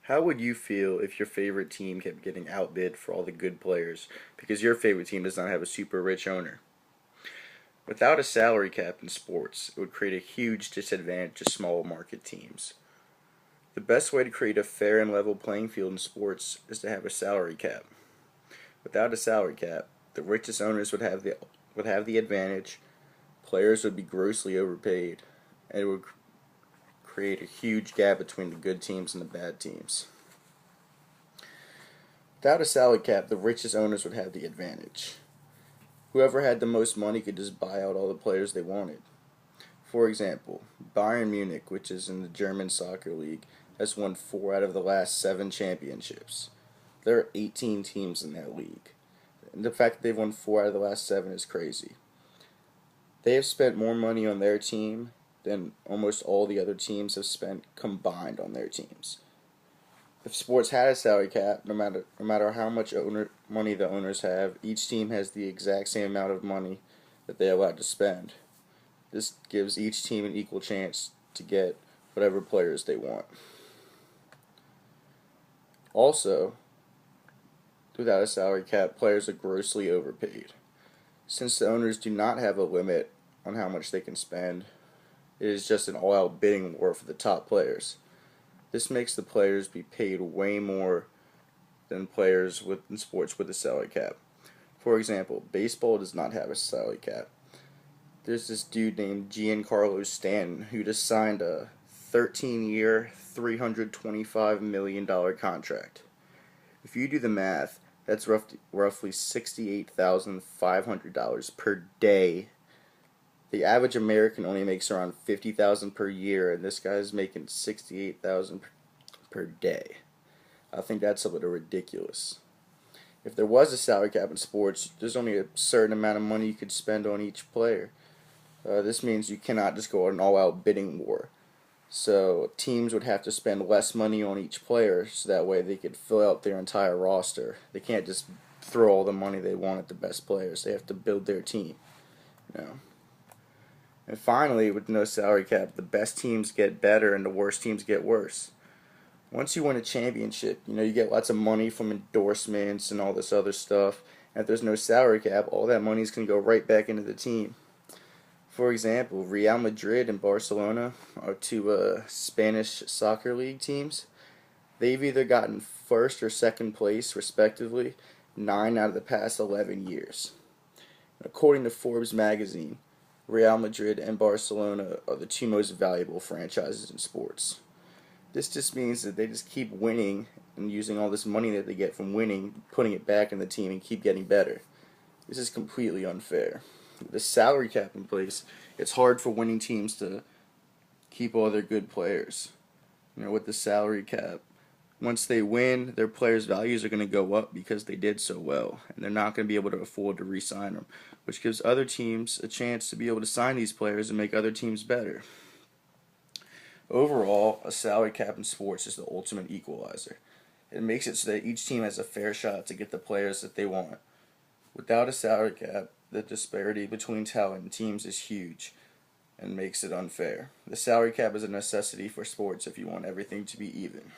How would you feel if your favorite team kept getting outbid for all the good players because your favorite team does not have a super rich owner? Without a salary cap in sports, it would create a huge disadvantage to small market teams. The best way to create a fair and level playing field in sports is to have a salary cap. Without a salary cap, the richest owners would have the advantage, players would be grossly overpaid, and it would create a huge gap between the good teams and the bad teams. Without a salary cap, the richest owners would have the advantage. Whoever had the most money could just buy out all the players they wanted. For example, Bayern Munich, which is in the German soccer league, has won 4 out of the last 7 championships. There are 18 teams in that league. And the fact that they've won 4 out of the last 7 is crazy. They have spent more money on their team than almost all the other teams have spent combined on their teams. If sports had a salary cap, no matter how much money the owners have, each team has the exact same amount of money that they are allowed to spend. This gives each team an equal chance to get whatever players they want. Also, without a salary cap, players are grossly overpaid. Since the owners do not have a limit on how much they can spend, it is just an all-out bidding war for the top players. This makes the players be paid way more than players in sports with a salary cap. For example, baseball does not have a salary cap. There's this dude named Giancarlo Stanton who just signed a 13-year, $325 million contract. If you do the math, that's roughly $68,500 per day. The average American only makes around $50,000 per year, and this guy's making $68,000 per day. I think that's a little ridiculous. If there was a salary cap in sports, there's only a certain amount of money you could spend on each player. This means you cannot just go on an all-out bidding war. So teams would have to spend less money on each player, so that way they could fill out their entire roster. They can't just throw all the money they want at the best players. They have to build their team. You know. And finally, with no salary cap, the best teams get better and the worst teams get worse. Once you win a championship, you get lots of money from endorsements and all this other stuff. And if there's no salary cap, all that money is going to go right back into the team. For example, Real Madrid and Barcelona are two Spanish soccer league teams. They've either gotten first or second place, respectively, 9 out of the past 11 years. According to Forbes magazine, Real Madrid and Barcelona are the 2 most valuable franchises in sports. This just means that they just keep winning and using all this money that they get from winning, putting it back in the team and keep getting better. This is completely unfair. With the salary cap in place, it's hard for winning teams to keep all their good players. With the salary cap, once they win, their players' values are going to go up because they did so well, and they're not going to be able to afford to re-sign them, which gives other teams a chance to be able to sign these players and make other teams better. Overall, a salary cap in sports is the ultimate equalizer. It makes it so that each team has a fair shot to get the players that they want. Without a salary cap, the disparity between talent in teams is huge and makes it unfair. The salary cap is a necessity for sports if you want everything to be even.